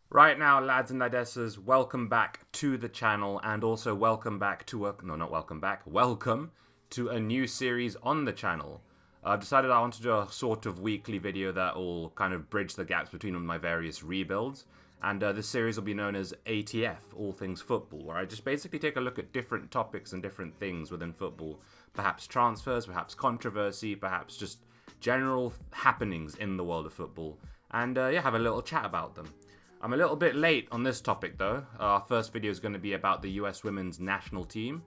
Right now, lads and ladesses, welcome back to the channel, and also welcome back to welcome to a new series on the channel. I've decided I want to do a sort of weekly video that will kind of bridge the gaps between my various rebuilds, and this series will be known as ATF, All Things Football, where I just basically take a look at different topics and different things within football, perhaps transfers, perhaps controversy, perhaps just general happenings in the world of football, and have a little chat about them. I'm a little bit late on this topic though. Our first video is going to be about the US women's national team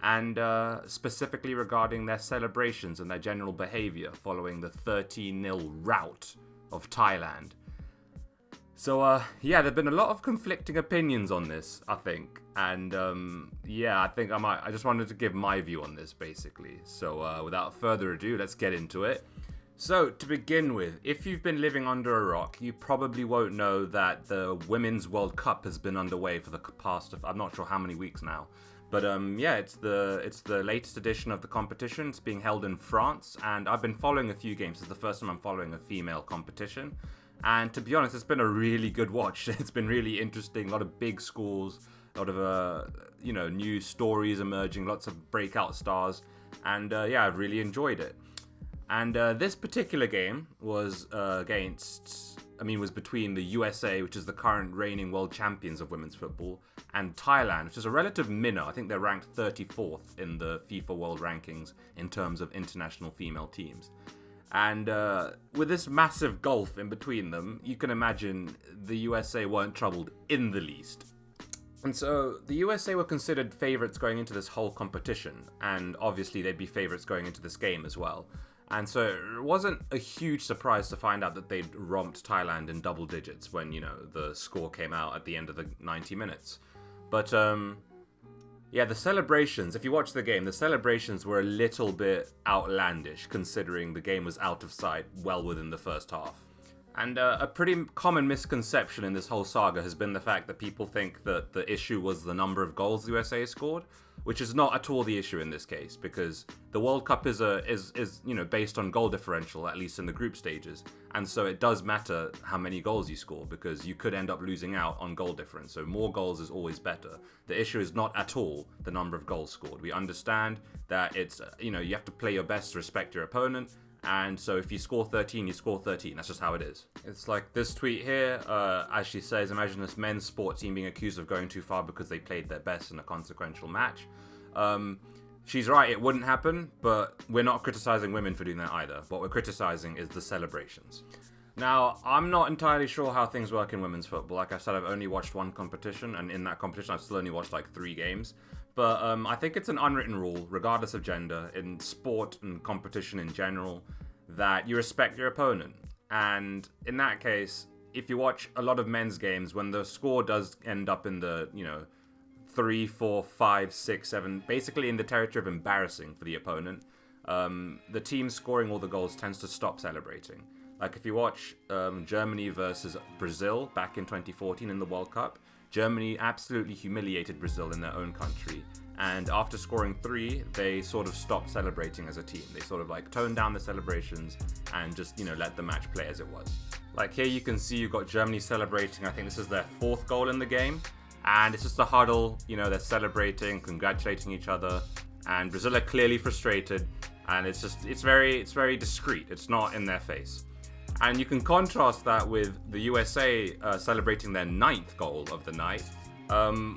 and specifically regarding their celebrations and their general behavior following the 13-0 rout of Thailand. So there have been a lot of conflicting opinions on this, I think. And I just wanted to give my view on this basically. So without further ado, let's get into it. So, to begin with, if you've been living under a rock, you probably won't know that the Women's World Cup has been underway for the past, I'm not sure how many weeks now. But it's the latest edition of the competition. It's being held in France, and I've been following a few games. It's the first time I'm following a female competition. And to be honest, it's been a really good watch. It's been really interesting, a lot of big scores, a lot of, new stories emerging, lots of breakout stars. And I've really enjoyed it. And this particular game was was between the USA, which is the current reigning world champions of women's football, and Thailand, which is a relative minnow. I think they're ranked 34th in the FIFA World Rankings in terms of international female teams. And with this massive gulf in between them, you can imagine the USA weren't troubled in the least. And so the USA were considered favourites going into this whole competition, and obviously they'd be favourites going into this game as well. And so it wasn't a huge surprise to find out that they'd romped Thailand in double digits when, the score came out at the end of the 90 minutes. But, the celebrations, if you watch the game, the celebrations were a little bit outlandish considering the game was out of sight well within the first half. And a pretty common misconception in this whole saga has been the fact that people think that the issue was the number of goals the USA scored, which is not at all the issue in this case, because the World Cup is based on goal differential, at least in the group stages, and so it does matter how many goals you score, because you could end up losing out on goal difference, so more goals is always better. The issue is not at all the number of goals scored. We understand that it's, you have to play your best to respect your opponent, and so if you score 13, you score 13. That's just how it is. It's like this tweet here, as she says, imagine this men's sport team being accused of going too far because they played their best in a consequential match. She's right, it wouldn't happen, but we're not criticizing women for doing that either. What we're criticizing is the celebrations. Now, I'm not entirely sure how things work in women's football. Like I said, I've only watched one competition, and in that competition, I've still only watched like 3 games. But I think it's an unwritten rule, regardless of gender, in sport and competition in general, that you respect your opponent. And in that case, if you watch a lot of men's games, when the score does end up in the, 3, 4, 5, 6, 7, basically in the territory of embarrassing for the opponent, the team scoring all the goals tends to stop celebrating. Like if you watch Germany versus Brazil back in 2014 in the World Cup, Germany absolutely humiliated Brazil in their own country. And after scoring 3, they sort of stopped celebrating as a team. They sort of like toned down the celebrations and just, let the match play as it was. Like here you can see you've got Germany celebrating. I think this is their 4th goal in the game. And it's just a huddle, they're celebrating, congratulating each other. And Brazil are clearly frustrated. And it's very discreet. It's not in their face. And you can contrast that with the USA celebrating their 9th goal of the night,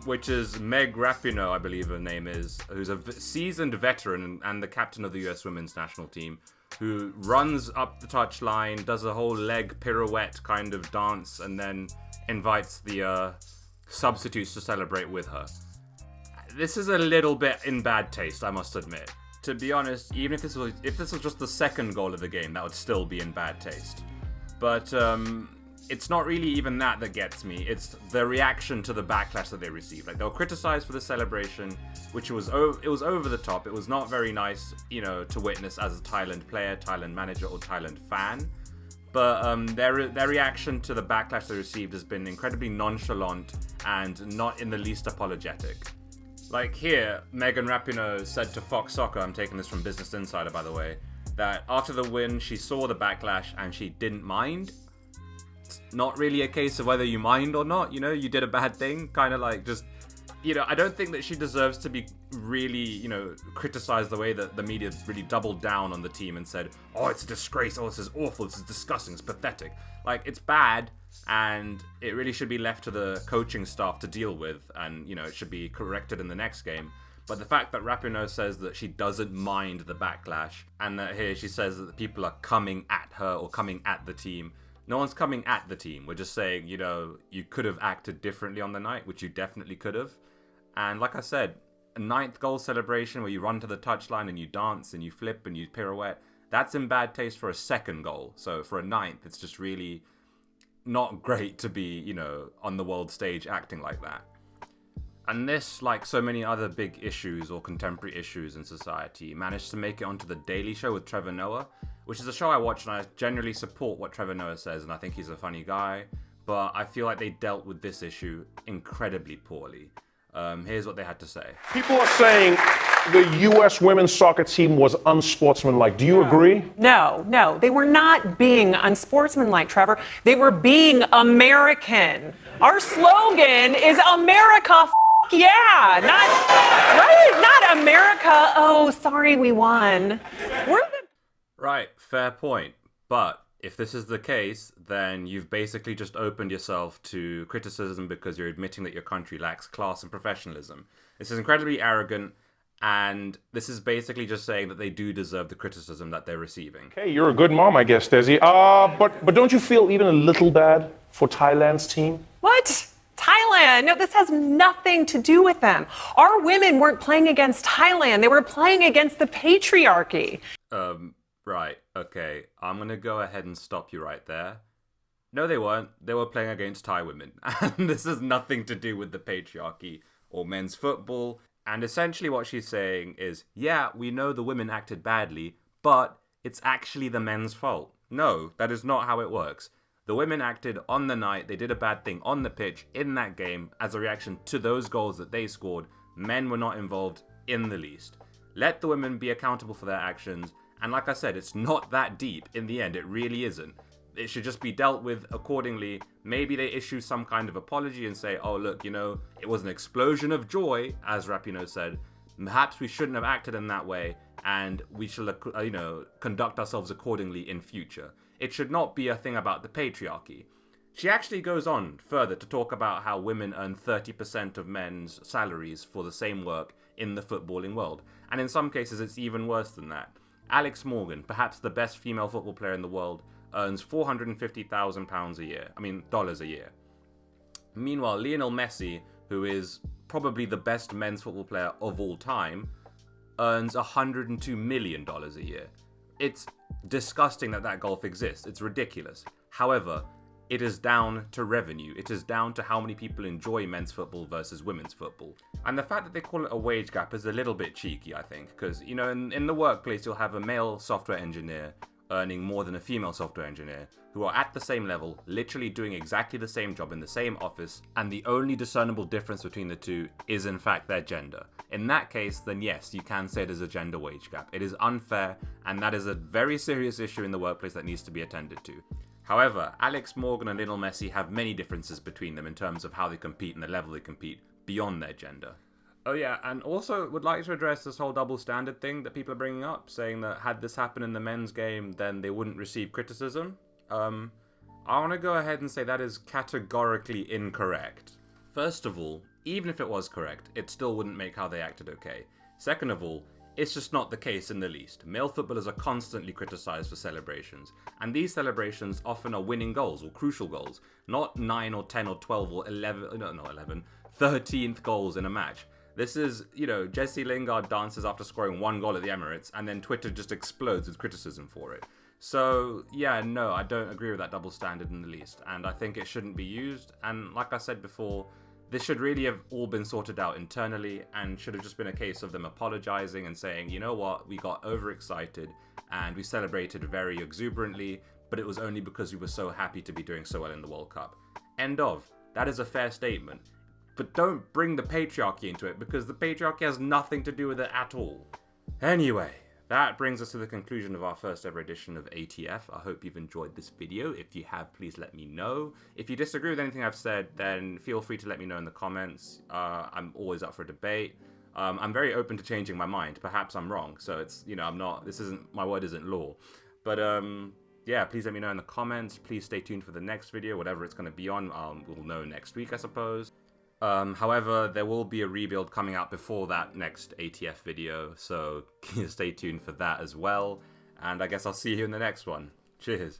which is Meg Rapinoe, I believe her name is, who's a seasoned veteran and the captain of the US women's national team, who runs up the touchline, does a whole leg pirouette kind of dance, and then invites the substitutes to celebrate with her. This is a little bit in bad taste, I must admit. To be honest, even if this was just the 2nd goal of the game, that would still be in bad taste. But it's not really even that gets me. It's the reaction to the backlash that they received. Like they were criticized for the celebration, which was over the top. It was not very nice, to witness as a Thailand player, Thailand manager, or Thailand fan. But their reaction to the backlash they received has been incredibly nonchalant and not in the least apologetic. Like here, Megan Rapinoe said to Fox Soccer, I'm taking this from Business Insider by the way, that after the win she saw the backlash and she didn't mind. It's not really a case of whether you mind or not, you did a bad thing, kind of like just, I don't think that she deserves to be really, criticized the way that the media really doubled down on the team and said, oh, it's a disgrace, oh, this is awful, this is disgusting, it's pathetic. Like, it's bad, and it really should be left to the coaching staff to deal with, and, it should be corrected in the next game. But the fact that Rapinoe says that she doesn't mind the backlash, and that here she says that the people are coming at her or coming at the team. No one's coming at the team. We're just saying, you could have acted differently on the night, which you definitely could have. And like I said, a 9th goal celebration where you run to the touchline and you dance and you flip and you pirouette, that's in bad taste for a 2nd goal. So for a 9th, it's just really not great to be, on the world stage acting like that. And this, like so many other big issues or contemporary issues in society, managed to make it onto The Daily Show with Trevor Noah, which is a show I watch, and I generally support what Trevor Noah says, and I think he's a funny guy, but I feel like they dealt with this issue incredibly poorly. Here's what they had to say. People are saying the U.S. women's soccer team was unsportsmanlike. Do you agree? No. They were not being unsportsmanlike, Trevor. They were being American. Our slogan is America, yeah. Not America, oh, sorry, we won. Right, fair point. But if this is the case, then you've basically just opened yourself to criticism because you're admitting that your country lacks class and professionalism. This is incredibly arrogant, and this is basically just saying that they do deserve the criticism that they're receiving. Okay, you're a good mom, I guess, Desi. But don't you feel even a little bad for Thailand's team? What? Thailand? No, this has nothing to do with them. Our women weren't playing against Thailand. They were playing against the patriarchy. Right, okay. I'm gonna go ahead and stop you right there. No, they weren't. They were playing against Thai women. And this has nothing to do with the patriarchy or men's football. And essentially what she's saying is, yeah, we know the women acted badly, but it's actually the men's fault. No, that is not how it works. The women acted on the night. They did a bad thing on the pitch in that game as a reaction to those goals that they scored. Men were not involved in the least. Let the women be accountable for their actions. And like I said, it's not that deep in the end. It really isn't. It should just be dealt with accordingly. Maybe they issue some kind of apology and say, oh, look, it was an explosion of joy, as Rapinoe said. Perhaps we shouldn't have acted in that way, and we should, conduct ourselves accordingly in future. It should not be a thing about the patriarchy. She actually goes on further to talk about how women earn 30% of men's salaries for the same work in the footballing world. And in some cases, it's even worse than that. Alex Morgan, perhaps the best female football player in the world, earns $450,000 a year. Dollars a year. Meanwhile, Lionel Messi, who is probably the best men's football player of all time, earns $102 million a year. It's disgusting that gulf exists. It's ridiculous. However, it is down to revenue. It is down to how many people enjoy men's football versus women's football. And the fact that they call it a wage gap is a little bit cheeky, I think. Because, in the workplace, you'll have a male software engineer earning more than a female software engineer who are at the same level, literally doing exactly the same job in the same office, and the only discernible difference between the two is in fact their gender. In that case, then yes, you can say there's a gender wage gap. It is unfair, and that is a very serious issue in the workplace that needs to be attended to. However, Alex Morgan and Lionel Messi have many differences between them in terms of how they compete and the level they compete beyond their gender. Oh yeah, and also would like to address this whole double standard thing that people are bringing up, saying that had this happened in the men's game, then they wouldn't receive criticism. I want to go ahead and say that is categorically incorrect. First of all, even if it was correct, it still wouldn't make how they acted okay. Second of all, it's just not the case in the least. Male footballers are constantly criticised for celebrations, and these celebrations often are winning goals or crucial goals, not 9 or 10 or 12 or 13th goals in a match. This is, Jesse Lingard dances after scoring 1 goal at the Emirates, and then Twitter just explodes with criticism for it. So, yeah, no, I don't agree with that double standard in the least, and I think it shouldn't be used, and like I said before, this should really have all been sorted out internally, and should have just been a case of them apologising and saying, you know what, we got overexcited, and we celebrated very exuberantly, but it was only because we were so happy to be doing so well in the World Cup. End of. That is a fair statement. But don't bring the patriarchy into it, because the patriarchy has nothing to do with it at all. Anyway, that brings us to the conclusion of our first ever edition of ATF. I hope you've enjoyed this video. If you have, please let me know. If you disagree with anything I've said, then feel free to let me know in the comments. I'm always up for debate. I'm very open to changing my mind. Perhaps I'm wrong. So it's, my word isn't law. But yeah, please let me know in the comments. Please stay tuned for the next video, whatever it's going to be on. We'll know next week, I suppose. However, there will be a rebuild coming out before that next ATF video, so stay tuned for that as well. And I guess I'll see you in the next one. Cheers.